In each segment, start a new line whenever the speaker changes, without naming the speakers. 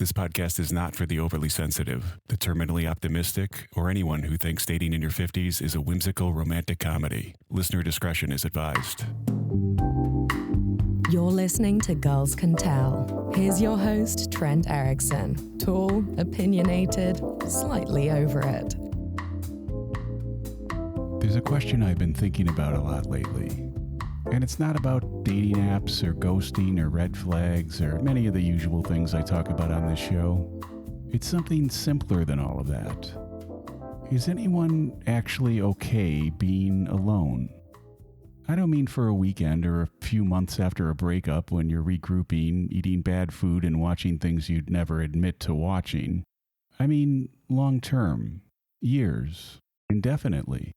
This podcast is not for the overly sensitive, the terminally optimistic, or anyone who thinks dating in your 50s is a whimsical romantic comedy. Listener discretion is advised.
You're listening to Girls Can Tell. Here's your host, Trent Erickson. Tall, opinionated, slightly over it.
There's a question I've been thinking about a lot lately. And it's not about dating apps or ghosting or red flags or many of the usual things I talk about on this show. It's something simpler than all of that. Is anyone actually okay being alone? I don't mean for a weekend or a few months after a breakup when you're regrouping, eating bad food, and watching things you'd never admit to watching. I mean long term, years, indefinitely.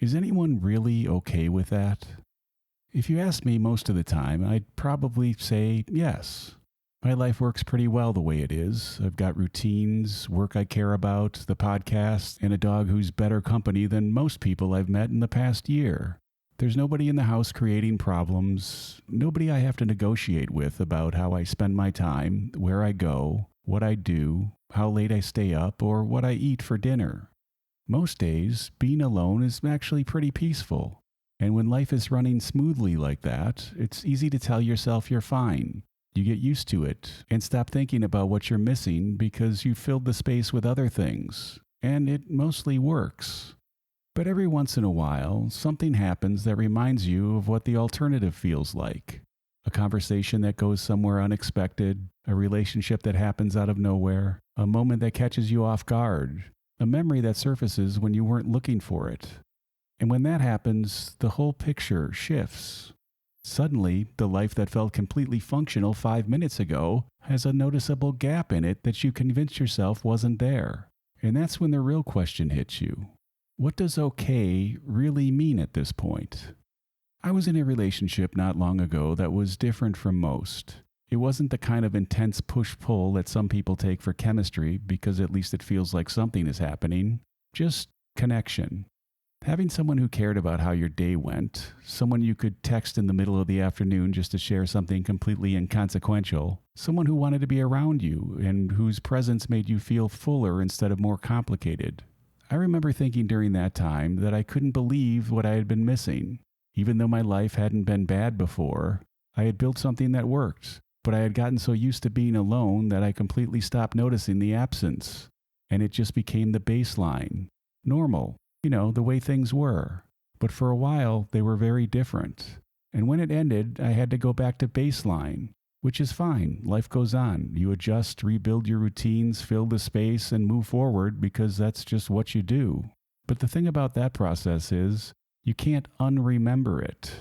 Is anyone really okay with that? If you ask me most of the time, I'd probably say yes. My life works pretty well the way it is. I've got routines, work I care about, the podcast, and a dog who's better company than most people I've met in the past year. There's nobody in the house creating problems, nobody I have to negotiate with about how I spend my time, where I go, what I do, how late I stay up, or what I eat for dinner. Most days, being alone is actually pretty peaceful. And when life is running smoothly like that, it's easy to tell yourself you're fine. You get used to it and stop thinking about what you're missing because you filled the space with other things. And it mostly works. But every once in a while, something happens that reminds you of what the alternative feels like. A conversation that goes somewhere unexpected, a relationship that happens out of nowhere, a moment that catches you off guard, a memory that surfaces when you weren't looking for it. And when that happens, the whole picture shifts. Suddenly, the life that felt completely functional 5 minutes ago has a noticeable gap in it that you convinced yourself wasn't there. And that's when the real question hits you. What does okay really mean at this point? I was in a relationship not long ago that was different from most. It wasn't the kind of intense push-pull that some people take for chemistry because at least it feels like something is happening. Just connection. Having someone who cared about how your day went, someone you could text in the middle of the afternoon just to share something completely inconsequential, someone who wanted to be around you and whose presence made you feel fuller instead of more complicated. I remember thinking during that time that I couldn't believe what I had been missing. Even though my life hadn't been bad before, I had built something that worked, but I had gotten so used to being alone that I completely stopped noticing the absence, and it just became the baseline, normal. You know, the way things were. But for a while, they were very different. And when it ended, I had to go back to baseline, which is fine. Life goes on. You adjust, rebuild your routines, fill the space, and move forward because that's just what you do. But the thing about that process is, you can't unremember it.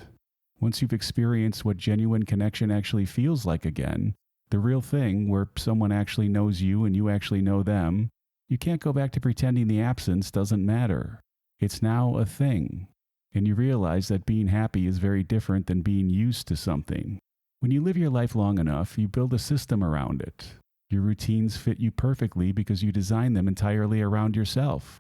Once you've experienced what genuine connection actually feels like again, the real thing where someone actually knows you and you actually know them, you can't go back to pretending the absence doesn't matter. It's now a thing, and you realize that being happy is very different than being used to something. When you live your life long enough, you build a system around it. Your routines fit you perfectly because you design them entirely around yourself.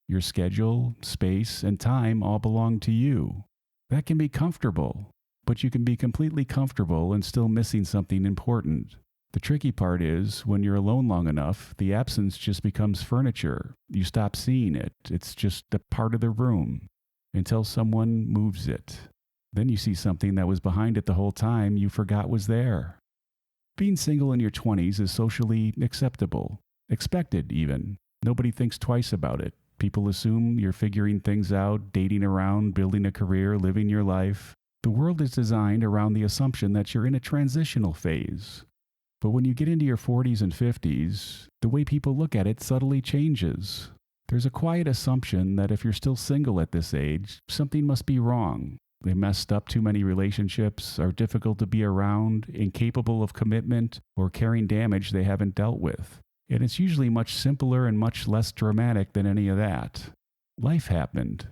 Your schedule, space, and time all belong to you. That can be comfortable, but you can be completely comfortable and still missing something important. The tricky part is, when you're alone long enough, the absence just becomes furniture. You stop seeing it. It's just a part of the room until someone moves it. Then you see something that was behind it the whole time you forgot was there. Being single in your 20s is socially acceptable, expected even. Nobody thinks twice about it. People assume you're figuring things out, dating around, building a career, living your life. The world is designed around the assumption that you're in a transitional phase. But when you get into your 40s and 50s, the way people look at it subtly changes. There's a quiet assumption that if you're still single at this age, something must be wrong. They messed up too many relationships, are difficult to be around, incapable of commitment, or carrying damage they haven't dealt with. And it's usually much simpler and much less dramatic than any of that. Life happened.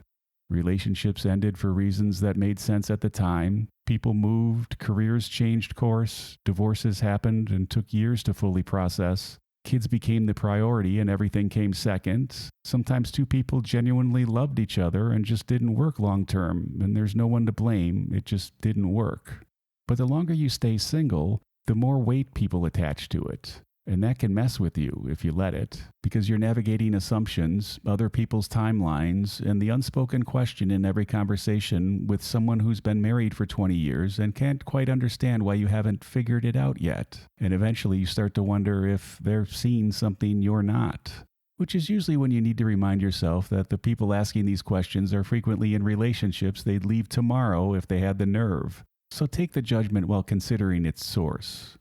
Relationships ended for reasons that made sense at the time. People moved, careers changed course, divorces happened and took years to fully process. Kids became the priority and everything came second. Sometimes two people genuinely loved each other and just didn't work long term, and there's no one to blame, it just didn't work. But the longer you stay single, the more weight people attach to it. And that can mess with you if you let it, because you're navigating assumptions, other people's timelines, and the unspoken question in every conversation with someone who's been married for 20 years and can't quite understand why you haven't figured it out yet. And eventually you start to wonder if they're seeing something you're not. Which is usually when you need to remind yourself that the people asking these questions are frequently in relationships they'd leave tomorrow if they had the nerve. So take the judgment while considering its source.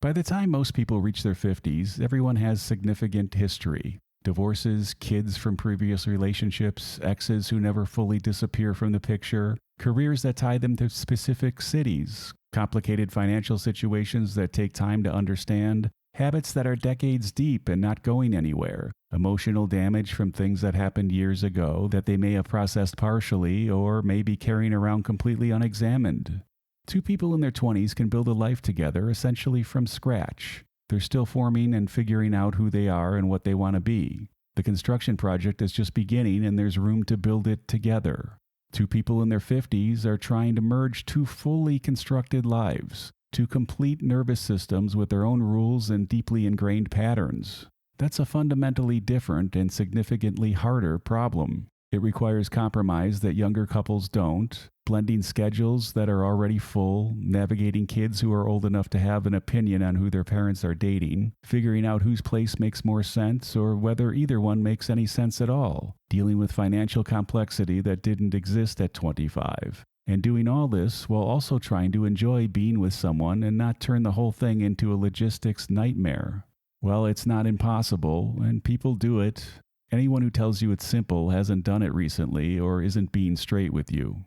By the time most people reach their 50s, everyone has significant history. Divorces, kids from previous relationships, exes who never fully disappear from the picture, careers that tie them to specific cities, complicated financial situations that take time to understand, habits that are decades deep and not going anywhere, emotional damage from things that happened years ago that they may have processed partially or may be carrying around completely unexamined. Two people in their 20s can build a life together essentially from scratch. They're still forming and figuring out who they are and what they want to be. The construction project is just beginning and there's room to build it together. Two people in their 50s are trying to merge two fully constructed lives, two complete nervous systems with their own rules and deeply ingrained patterns. That's a fundamentally different and significantly harder problem. It requires compromise that younger couples don't, blending schedules that are already full, navigating kids who are old enough to have an opinion on who their parents are dating, figuring out whose place makes more sense or whether either one makes any sense at all, dealing with financial complexity that didn't exist at 25. And doing all this while also trying to enjoy being with someone and not turn the whole thing into a logistics nightmare. Well, it's not impossible, and people do it. Anyone who tells you it's simple hasn't done it recently or isn't being straight with you.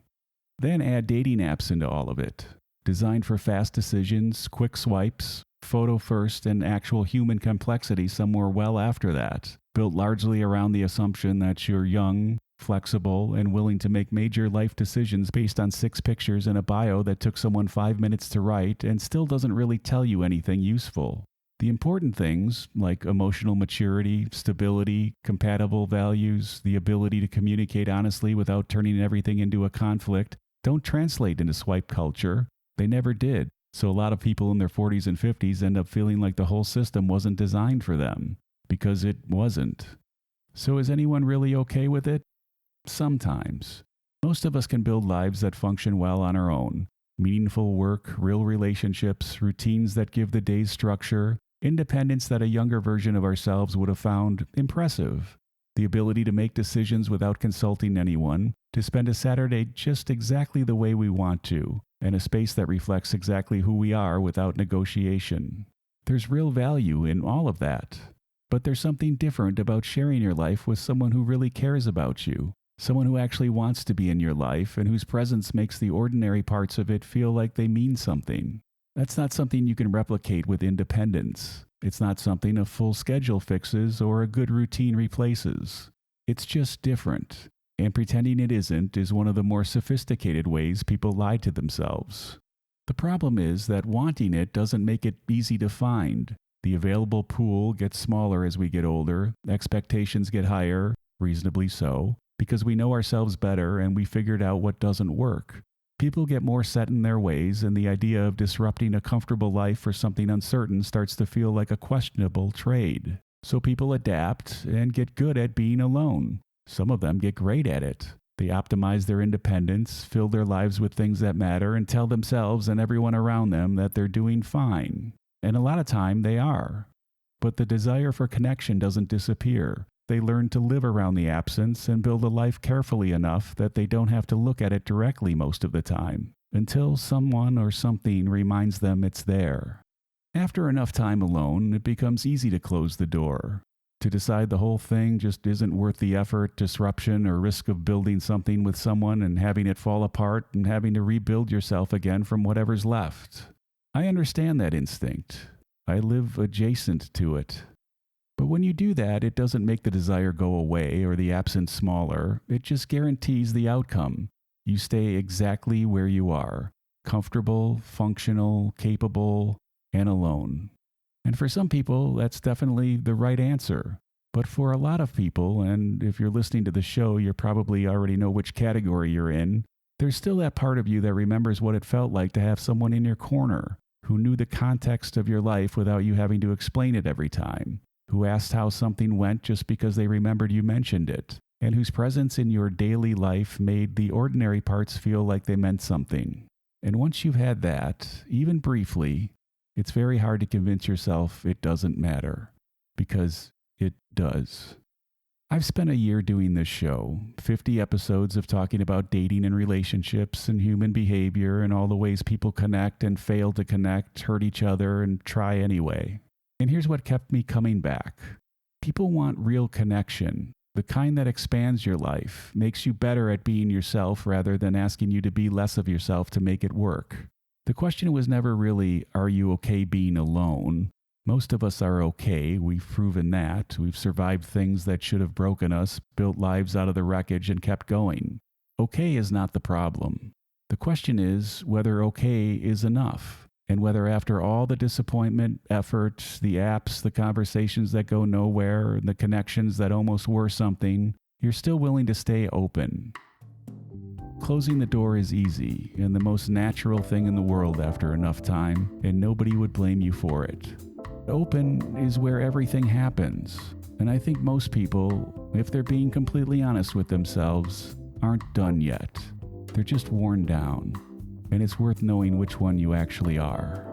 Then add dating apps into all of it. Designed for fast decisions, quick swipes, photo first, and actual human complexity somewhere well after that. Built largely around the assumption that you're young, flexible, and willing to make major life decisions based on 6 pictures and a bio that took someone 5 minutes to write and still doesn't really tell you anything useful. The important things, like emotional maturity, stability, compatible values, the ability to communicate honestly without turning everything into a conflict, don't translate into swipe culture. They never did. So a lot of people in their 40s and 50s end up feeling like the whole system wasn't designed for them, because it wasn't. So is anyone really okay with it? Sometimes. Most of us can build lives that function well on our own. Meaningful work, real relationships, routines that give the days structure, independence that a younger version of ourselves would have found impressive. The ability to make decisions without consulting anyone, to spend a Saturday just exactly the way we want to, and a space that reflects exactly who we are without negotiation. There's real value in all of that. But there's something different about sharing your life with someone who really cares about you, someone who actually wants to be in your life and whose presence makes the ordinary parts of it feel like they mean something. That's not something you can replicate with independence. It's not something a full schedule fixes or a good routine replaces. It's just different. And pretending it isn't is one of the more sophisticated ways people lie to themselves. The problem is that wanting it doesn't make it easy to find. The available pool gets smaller as we get older, expectations get higher, reasonably so, because we know ourselves better and we figured out what doesn't work. People get more set in their ways, and the idea of disrupting a comfortable life for something uncertain starts to feel like a questionable trade. So people adapt and get good at being alone. Some of them get great at it. They optimize their independence, fill their lives with things that matter, and tell themselves and everyone around them that they're doing fine. And a lot of time they are. But the desire for connection doesn't disappear. They learn to live around the absence and build a life carefully enough that they don't have to look at it directly most of the time, until someone or something reminds them it's there. After enough time alone, it becomes easy to close the door, to decide the whole thing just isn't worth the effort, disruption, or risk of building something with someone and having it fall apart and having to rebuild yourself again from whatever's left. I understand that instinct. I live adjacent to it. But when you do that, it doesn't make the desire go away or the absence smaller. It just guarantees the outcome. You stay exactly where you are, comfortable, functional, capable, and alone. And for some people, that's definitely the right answer. But for a lot of people, and if you're listening to the show, you probably already know which category you're in, there's still that part of you that remembers what it felt like to have someone in your corner, who knew the context of your life without you having to explain it every time, who asked how something went just because they remembered you mentioned it, and whose presence in your daily life made the ordinary parts feel like they meant something. And once you've had that, even briefly, it's very hard to convince yourself it doesn't matter, because it does. I've spent a year doing this show, 50 episodes of talking about dating and relationships and human behavior and all the ways people connect and fail to connect, hurt each other, and try anyway. And here's what kept me coming back. People want real connection, the kind that expands your life, makes you better at being yourself rather than asking you to be less of yourself to make it work. The question was never really, are you okay being alone? Most of us are okay. We've proven that. We've survived things that should have broken us, built lives out of the wreckage, and kept going. Okay is not the problem. The question is whether okay is enough, and whether after all the disappointment, effort, the apps, the conversations that go nowhere, and the connections that almost were something, you're still willing to stay open. Closing the door is easy and the most natural thing in the world after enough time, and nobody would blame you for it. Open is where everything happens, and I think most people, if they're being completely honest with themselves, aren't done yet. They're just worn down, and it's worth knowing which one you actually are.